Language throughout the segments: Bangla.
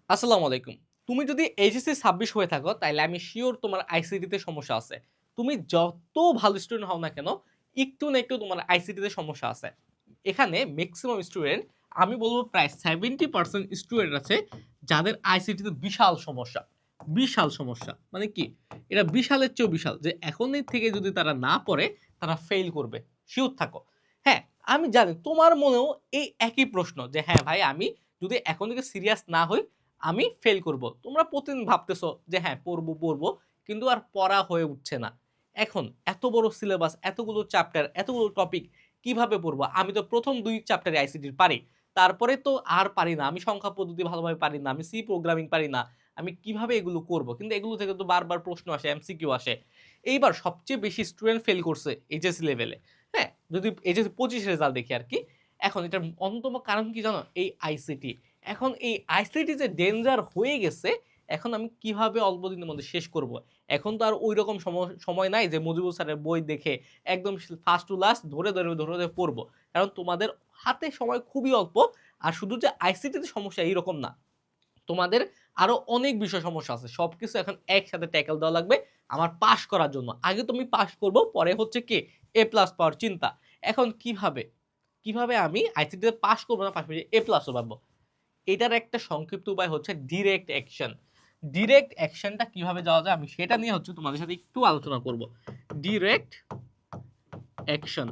আসসালামু আলাইকুম। তুমি যদি এইচএসসি ২৬ হয়ে থাকো তাইলে আমি সিউর তোমার আইসিটি সমস্যা আছে। তুমি যত ভালো স্টুডেন্ট হও না কেন, একটু না একটু তোমার আইসিটি সমস্যা আছে। এখানে মেক্সিমাম স্টুডেন্ট আমি বলব প্রায় 70% স্টুডেন্ট আছে যাদের আইসিটি তে বিশাল সমস্যা। বিশাল সমস্যা। মানে কি? এটা বিশালের চেয়েও বিশাল যে এখনই থেকে যদি তারা না পড়ে তারা ফেইল করবে। সিউর থাকো। হ্যাঁ, আমি জানি তোমার মনেও এই একই প্রশ্ন যে হ্যাঁ ভাই আমি যদি এখন থেকে সিরিয়াস না হই আমি ফেল করব। তোমরা প্রতিদিন ভাবতেছো যে হ্যাঁ পড়বো কিন্তু আর পড়া হয়ে উঠছে না। এখন এত বড় সিলেবাস, এতগুলো চ্যাপ্টার, এতগুলো টপিক কিভাবে পড়বো? আমি তো ১ম ২ চ্যাপ্টারে আইসিটির পারি। তারপরে তো আর পারি না। আমি সংখ্যা পদ্ধতি ভালোভাবে পারি না। আমি সি প্রোগ্রামিং পারি না। আমি কিভাবে এগুলো করব? কিন্তু এগুলো থেকে তো বারবার প্রশ্ন আসে, এমসিকিউ আসে। এইবার সবচেয়ে বেশি স্টুডেন্ট ফেল করছে এইচএসসি লেভেলে। হ্যাঁ? যদি এইচএসসি ২৫ রেজাল্ট দেখি আরকি। এখন এটার অন্যতম কারণ কি জানো? এই আইসিটি। এখন এই আইসিটি যে ডেঞ্জার হয়ে গেছে, এখন আমি কিভাবে অল্প দিনের মধ্যে শেষ করব? এখন তো আর ঐরকম সময় নাই যে মুজিবুর স্যারের বই দেখে একদম ফার্স্ট টু লাস্ট ধরে পড়বো। কারণ তোমাদের হাতে সময় খুবই অল্প। আর শুধু যে আইসিটিতে সমস্যা এইরকম না। তোমাদের আরো অনেক বিষয় সমস্যা আছে। সবকিছু এখন একসাথে ট্যাকল দেওয়া লাগবে আমার পাস করার জন্য। আগে তো আমি পাস করব, পরে হচ্ছে কি এ প্লাস পাওয়ার চিন্তা। এখন কিভাবে? কিভাবে আমি আইসিটিতে পাস করব না পাশাপাশি এ প্লাসও পাবো? এটার একটা সংক্ষিপ্ত উপায় হচ্ছে ডিরেক্ট অ্যাকশন। ডিরেক্ট অ্যাকশনটা কিভাবে যাওয়া যায় আমি সেটা নিয়ে হচ্ছে তোমাদের সাথে একটু আলোচনা করব। Direct action.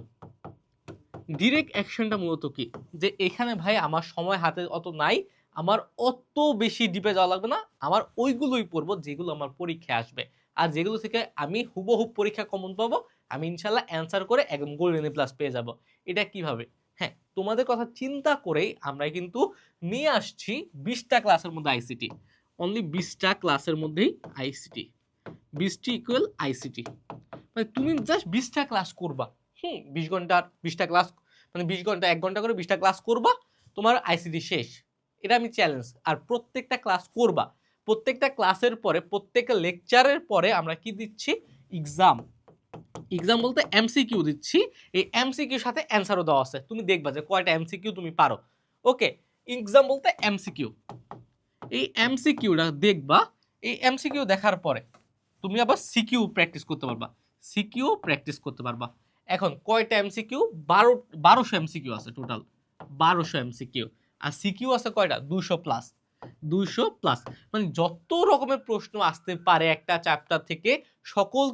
ডিরেক্ট অ্যাকশনটা মূলত কি? যে এখানে ভাই আমার সময় হাতে অত নাই। আমার অত বেশি ডিপে যাওয়া লাগবে না। আমার ওইগুলোই পড়বো যেগুলো আমার পরীক্ষায় আসবে। আর যেগুলো থেকে আমি হুবহু পরীক্ষায় কমন পাবো, আমি ইনশাআল্লাহ অ্যান্সার করে একদম গোল্ডেন এ প্লাস পেয়ে যাবো। এটা কিভাবে? হ্যাঁ, তোমাদের কথা চিন্তা করেই আমরা কিন্তু নিয়ে আসছি ২০ টা ক্লাসের মধ্যে আইসিটি। অনলি ২০ টা ক্লাসের মধ্যেই আইসিটি। ২০ T equal ICT. মানে তুমি জাস্ট ২০ টা ক্লাস করবা। ২০ ঘন্টার ২০ টা ক্লাস মানে ২০ ঘন্টা ১ ঘন্টা করে ২০ টা ক্লাস করবা, তোমার আইসিটি শেষ। এটা আমি চ্যালেঞ্জ। আর প্রত্যেকটা ক্লাস করবা। প্রত্যেকটা ক্লাসের পরে, প্রত্যেকটা লেকচারের পরে আমরা কি দিচ্ছি? এক্সাম। এক্সাম বলতে এমসিকিউ দিচ্ছি। এই এমসিকিউর সাথে অ্যান্সারও দেওয়া আছে। তুমি দেখবা যে কয়টা এমসিকিউ তুমি পারো। ওকে? এক্সাম বলতে এমসিকিউ। এই এমসিকিউটা দেখবা। এই এমসিকিউ দেখার পরে তুমি আবার সিকিউ প্র্যাকটিস করতে পারবা। সিকিউ প্র্যাকটিস করতে পারবা। এখন কয়টা এমসিকিউ? ১২০০ এমসিকিউ আছে টোটাল। ১২০০ এমসিকিউ। আর সিকিউ আছে কয়টা? ২০০ প্লাস। ২০০ প্লাস। মানে যত রকমের প্রশ্ন আসতে পারে একটা চ্যাপ্টার থেকে সকল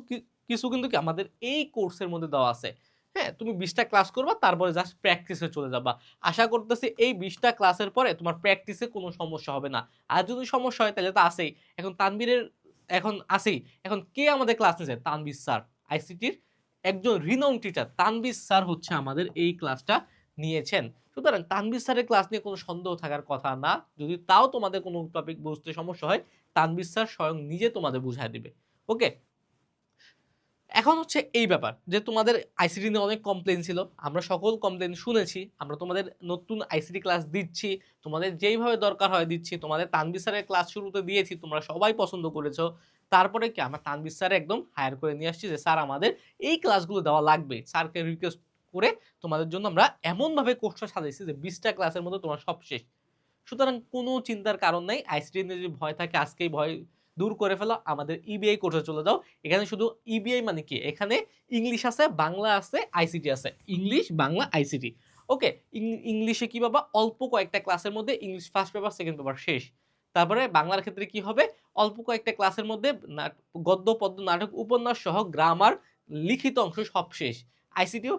কিছু কিন্তু কি আমাদের এই কোর্সের মধ্যে দেওয়া আছে। হ্যাঁ, তুমি ২০ টা ক্লাস করবা তারপরে জাস্ট প্র্যাকটিসে চলে যাবা। আশা করতেছি এই ২০ টা ক্লাসের পরে তোমার প্র্যাকটিসে কোনো সমস্যা হবে না। আর যদি সমস্যা হয় তাহলে তো আছেই। এখন তানবীরের এখন আছেই। এখন কে আমাদের ক্লাস নিছে? তানভীর স্যার। আইসিটির একজন রিনাউন্ড টিচার তানভীর স্যার হচ্ছে আমাদের এই ক্লাসটা নিয়েছেন। সুতরাং তানভীর স্যারের ক্লাস নিয়ে কোনো সন্দেহ থাকার কথা না। যদি তাও তোমাদের কোনো টপিক বুঝতে সমস্যা হয়, তানভীর স্যার স্বয়ং নিজে তোমাদের বুঝায় দিবে। ওকে? এখন হচ্ছে এই ব্যাপার যে তোমাদের আইসিটি নিয়ে অনেক কমপ্লেইন ছিল। আমরা সকল কমপ্লেইন শুনেছি। আমরা তোমাদের নতুন আইসিটি ক্লাস দিচ্ছি। তোমাদের যেইভাবে দরকার হয় দিচ্ছি। তোমাদের তানভীর স্যারের ক্লাস শুরুতে দিয়েছি। তোমরা সবাই পছন্দ করেছো। তারপরে কি আমরা তানভীর স্যার একদম হায়ার করে নিয়ে আসছি যে স্যার আমাদের এই ক্লাসগুলো দেওয়া লাগবে। স্যারকে রিকোয়েস্ট করে তোমাদের জন্য আমরা এমনভাবে কোর্সটা সাজাইছি যে ২০ টা ক্লাসের মধ্যে তোমার সব শেষ। সুতরাং কোনো চিন্তার কারণ নাই। আইসিটি নিয়ে যদি ভয় থাকে আজকেই ভয় দূর করে ফেলো। আমাদের ইবিআই কোর্সে চলে যাও। এখানে শুধু ইবিআই মানে কি? এখানে ইংলিশ আছে, বাংলা আছে, আইসিটি আছে। English, Bangla, ICT. ওকে? ইংলিশে কি পাবা? অল্প কয়েকটা ক্লাসের মধ্যে English first paper, second paper শেষ। তারপরে বাংলার ক্ষেত্রে কি হবে? অল্প কয়েকটা ক্লাসের মধ্যে গদ্য, পদ্য, নাটক, উপন্যাস সহ গ্রামার, লিখিত অংশ সব শেষ। আইসিটিও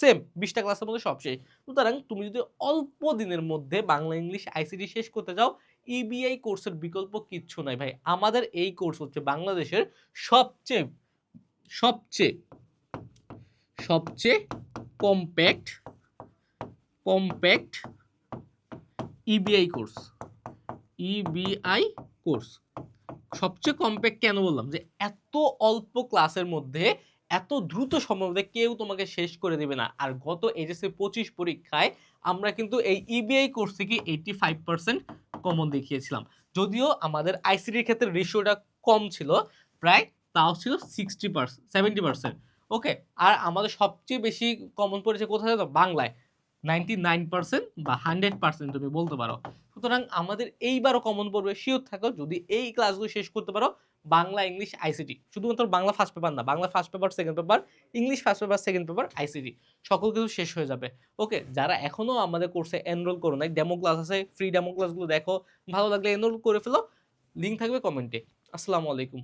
সেম ২০ টা ক্লাসের মধ্যে সব শেষ। সুতরাং তুমি যদি অল্প দিনের মধ্যে বাংলা, ইংলিশ, আইসিটি শেষ করতে যাও, ইবিআই কোর্সের বিকল্প কিচ্ছু নাই ভাই। আমাদের এই কোর্স হচ্ছে বাংলাদেশের সবচেয়ে, সবচেয়ে, সবচেয়ে compact, compact EBI course. EBI course. সবচেয়ে কম্প্যাক্ট কেন বললাম? যে এত অল্প ক্লাসের মধ্যে এত দ্রুত সময়ের মধ্যে কেউ তোমাকে শেষ করে দিবে না। আর গত এইচএসসি ২৫ পরীক্ষায় আমরা কিন্তু এই ইবিআই কোর্স থেকে 85% কমন দেখিয়েছিলাম। যদিও আমাদের আইসিটির ক্ষেত্রে রেশিওটা কম ছিল, প্রায় তাও ছিল 60% 70%। ওকে? আর আমাদের সবচেয়ে বেশি কমন পড়েছে কোথায় জানো? বাংলায়। 99% বা 100% তুমি বলতে পারো। সুতরাং আমাদের এইবারও কমন পড়বে, শিওর থাকো যদি এই ক্লাসগুলো শেষ করতে পারো। বাংলা, ইংলিশ, আইসিটি, শুধুমাত্র বাংলা ফার্স্ট পেপার না, Bangla first paper, second paper, English first paper, second paper, ICT, সকল কিছু শেষ হয়ে যাবে। ওকে, যারা এখনো আমাদের কোর্সে এনরোল করো নাই, ডেমো ক্লাস আছে, ফ্রি ডেমো ক্লাসগুলো দেখো, ভালো লাগলে এনরোল করে ফেলো। লিঙ্ক থাকবে কমেন্টে। আসসালামু আলাইকুম।